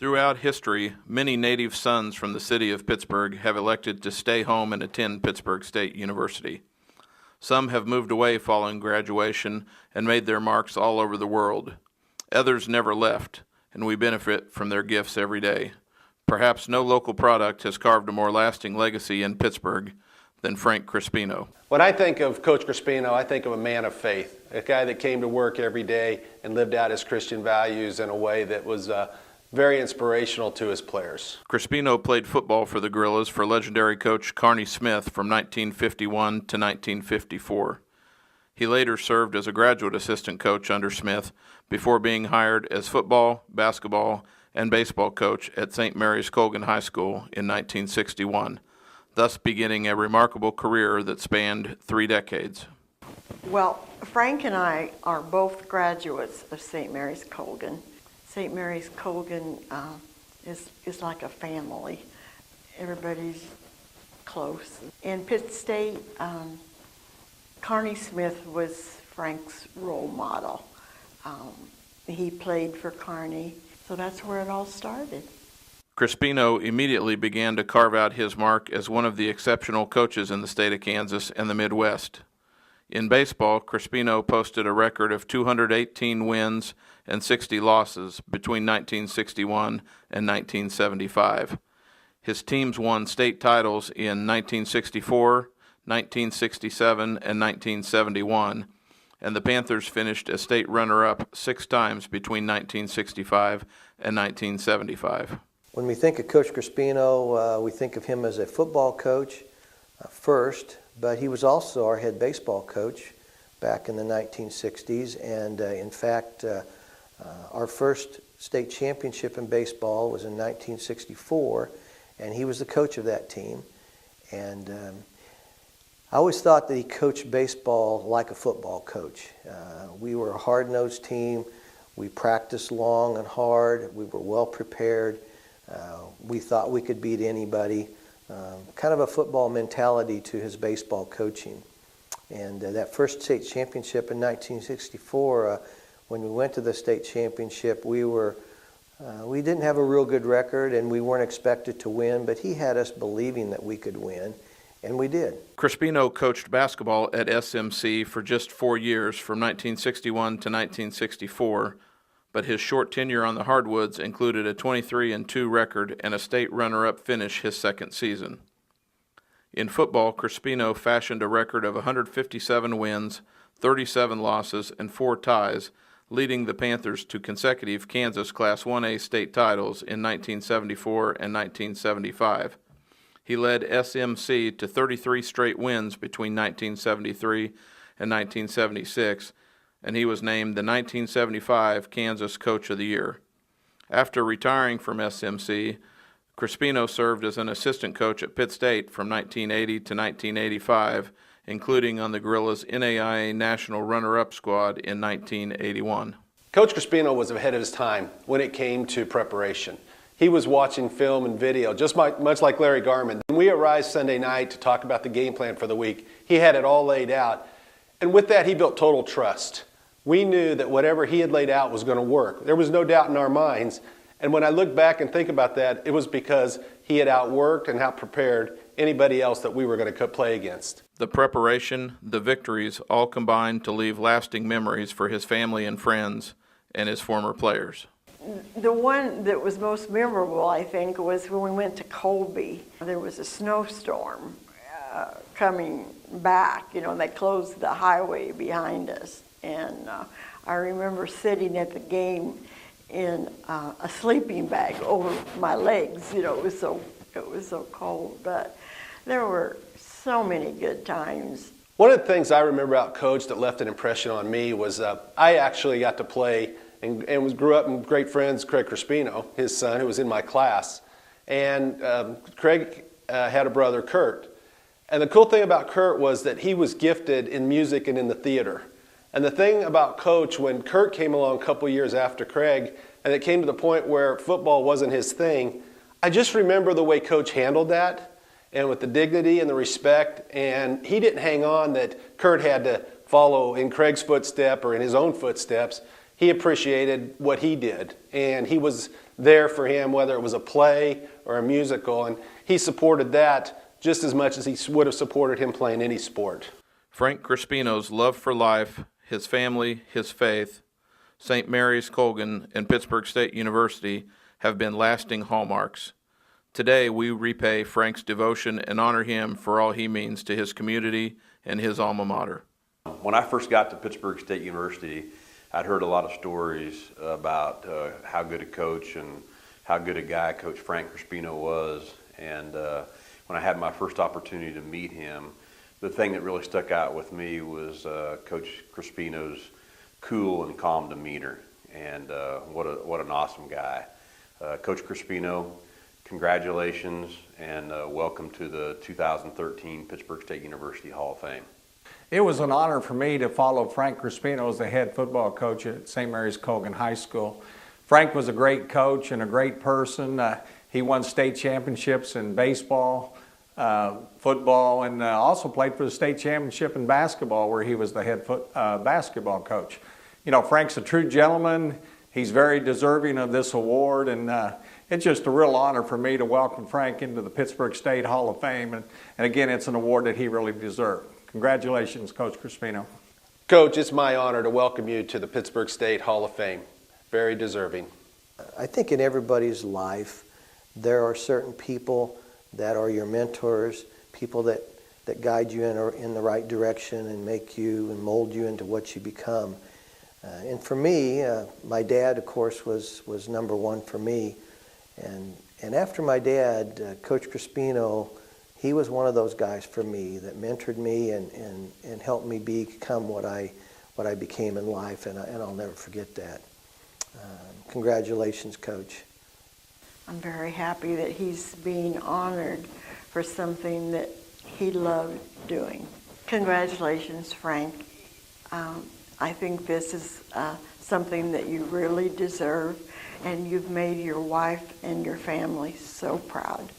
Throughout history, many native sons from the city of Pittsburgh have elected to stay home and attend Pittsburgh State University. Some have moved away following graduation and made their marks all over the world. Others never left, and we benefit from their gifts every day. Perhaps no local product has carved a more lasting legacy in Pittsburgh than Frank Crespino. When I think of Coach Crespino, I think of a man of faith, a guy that came to work every day and lived out his Christian values in a way that was very inspirational to his players. Crespino played football for the Gorillas for legendary coach Carney Smith from 1951 to 1954. He later served as a graduate assistant coach under Smith before being hired as football, basketball, and baseball coach at St. Mary's Colgan High School in 1961, thus beginning a remarkable career that spanned 3 decades. Well, Frank and I are both graduates of St. Mary's Colgan. St. Mary's Colgan is like a family. Everybody's close. In Pitt State, Carney Smith was Frank's role model. He played for Carney, so that's where it all started. Crespino immediately began to carve out his mark as one of the exceptional coaches in the state of Kansas and the Midwest. In baseball, Crespino posted a record of 218 wins and 60 losses between 1961 and 1975. His teams won state titles in 1964, 1967, and 1971, and the Panthers finished as state runner-up 6 times between 1965 and 1975. When we think of Coach Crespino, we think of him as a football coach first, but he was also our head baseball coach back in the 1960s, and in fact, our first state championship in baseball was in 1964, and he was the coach of that team. And I always thought that he coached baseball like a football coach. We were a hard-nosed team. We practiced long and hard. We were well prepared. We thought we could beat anybody. Kind of a football mentality to his baseball coaching. And that first state championship in 1964, when we went to the state championship, we didn't have a real good record and we weren't expected to win, but he had us believing that we could win, and we did. Crespino coached basketball at SMC for just 4 years, from 1961 to 1964, but his short tenure on the hardwoods included a 23-2 record and a state runner-up finish his second season. In football, Crespino fashioned a record of 157 wins, 37 losses, and 4 ties, leading the Panthers to consecutive Kansas Class 1A state titles in 1974 and 1975. He led SMC to 33 straight wins between 1973 and 1976, and he was named the 1975 Kansas Coach of the Year. After retiring from SMC, Crespino served as an assistant coach at Pitt State from 1980 to 1985, including on the Gorillas' NAIA National Runner-Up squad in 1981. Coach Crespino was ahead of his time when it came to preparation. He was watching film and video, just much like Larry Garman. When we arrived Sunday night to talk about the game plan for the week, he had it all laid out. And with that, he built total trust. We knew that whatever he had laid out was going to work. There was no doubt in our minds. And when I look back and think about that, it was because he had outworked and outprepared anybody else that we were going to play against. The preparation, the victories, all combined to leave lasting memories for his family and friends and his former players. The one that was most memorable, I think, was when we went to Colby. There was a snowstorm coming back. They closed the highway behind us. And I remember sitting at the game in a sleeping bag over my legs. It was so cold. But there were so many good times. One of the things I remember about Coach that left an impression on me was I actually got to play and grew up in great friends, Craig Crespino, his son, who was in my class. And Craig had a brother, Kurt. And the cool thing about Kurt was that he was gifted in music and in the theater. And the thing about Coach, when Kurt came along a couple years after Craig, and it came to the point where football wasn't his thing, I just remember the way Coach handled that, and with the dignity and the respect, and he didn't hang on that Kurt had to follow in Craig's footstep or in his own footsteps. he appreciated what he did, and he was there for him, whether it was a play or a musical, and he supported that just as much as he would have supported him playing any sport. Frank Crespino's love for life, his family, his faith, St. Mary's Colgan, and Pittsburg State University have been lasting hallmarks. Today, we repay Frank's devotion and honor him for all he means to his community and his alma mater. When I first got to Pittsburg State University, I'd heard a lot of stories about how good a coach and how good a guy Coach Frank Crespino was. And when I had my first opportunity to meet him, the thing that really stuck out with me was Coach Crespino's cool and calm demeanor. And what an awesome guy. Coach Crespino, congratulations and welcome to the 2013 Pittsburg State University Hall of Fame. It was an honor for me to follow Frank Crespino as the head football coach at St. Mary's Colgan High School. Frank was a great coach and a great person. He won state championships in baseball, football, and also played for the state championship in basketball, where he was the head basketball coach. You know, Frank's a true gentleman. He's very deserving of this award, and it's just a real honor for me to welcome Frank into the Pittsburg State Hall of Fame. And again, it's an award that he really deserved. Congratulations, Coach Crespino. Coach, it's my honor to welcome you to the Pittsburg State Hall of Fame. Very deserving. I think in everybody's life, there are certain people that are your mentors, people that guide you in the right direction and make you and mold you into what you become. And for me, my dad, of course, was number one for me. And after my dad, Coach Crespino, he was one of those guys for me that mentored me and helped me become what I became in life, and I'll never forget that. Congratulations, Coach. I'm very happy that he's being honored for something that he loved doing. Congratulations, Frank. I think this is something that you really deserve, and you've made your wife and your family so proud.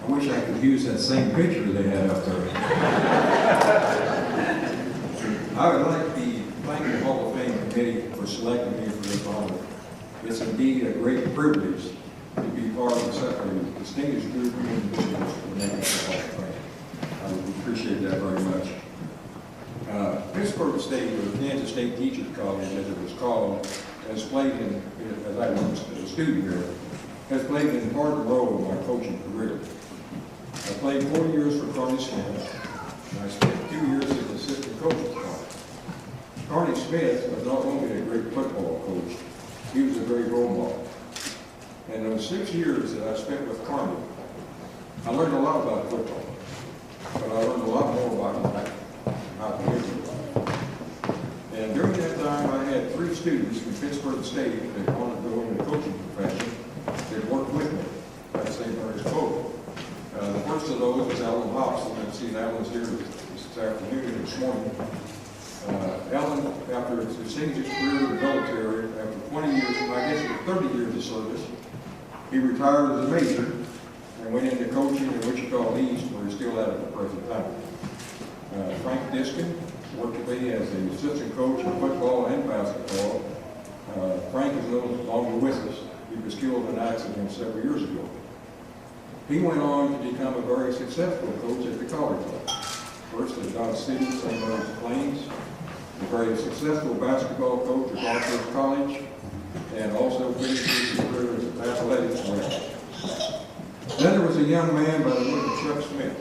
I wish I could use that same picture they had up there. I would like to thank the Hall of Fame Committee for selecting me for this honor. It's indeed a great privilege to be part of such a distinguished group of individuals for the National Hall of Fame. I would appreciate that very much. Pittsburg State, or Kansas State Teachers College as it was called, has played in, as I was a student here, has played an important role in my coaching career. I played 4 years for Carney Smith, and I spent 2 years as assistant coach at Carney. Carney Smith was not only a great football coach, he was a great role model. And in the 6 years that I spent with Carney, I learned a lot about football, but I learned a lot more about life, how to live life. And during that time, I had 3 students from Pittsburg State that wanted to go into the coaching profession that worked with me at St. Mary's Colgan. The first of those was Alum. I've seen Alan's here this afternoon and this morning. Alan, after his distinguished career in the military, after 20 years, I guess it was 30 years of service, he retired as a major and went into coaching in Wichita East, where he's still at the present time. Frank Diskin worked with me as an assistant coach in football and basketball. Frank is no longer with us. He was killed in an accident several years ago. He went on to become a very successful coach at the college level. First at Dodge City, St. Mary's Plains, a very successful basketball coach at Rockford College, and also finished his career as an athletics director. Then there was a young man by the name of Chuck Smith,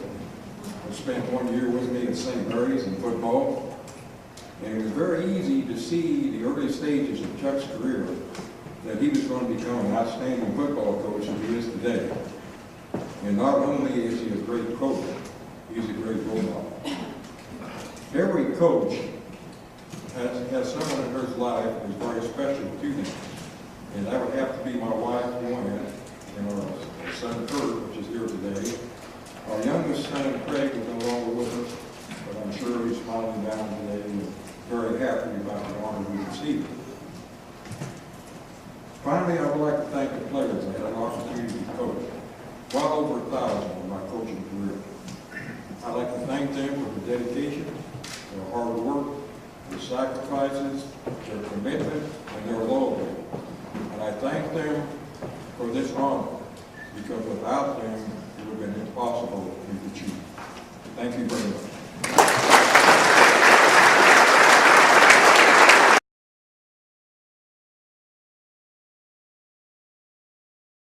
who spent 1 year with me at St. Mary's in football. And it was very easy to see the early stages of Chuck's career that he was going to become an outstanding football coach as he is today. And not only is he a great coach, he's a great role model. Every coach has someone in his life who's very special to them. And that would have to be my wife, JoAnn, and our son, Kurt, which is here today. Our youngest son, Craig, is no longer with us, but I'm sure he's smiling down today and very happy about the honor we received. Finally, I would like to thank the players I had an opportunity to coach, well over 1,000 in my coaching career. I'd like to thank them for their dedication, their hard work, their sacrifices, their commitment, and their loyalty. And I thank them for this honor, because without them, it would have been impossible for me to achieve. Thank you very much.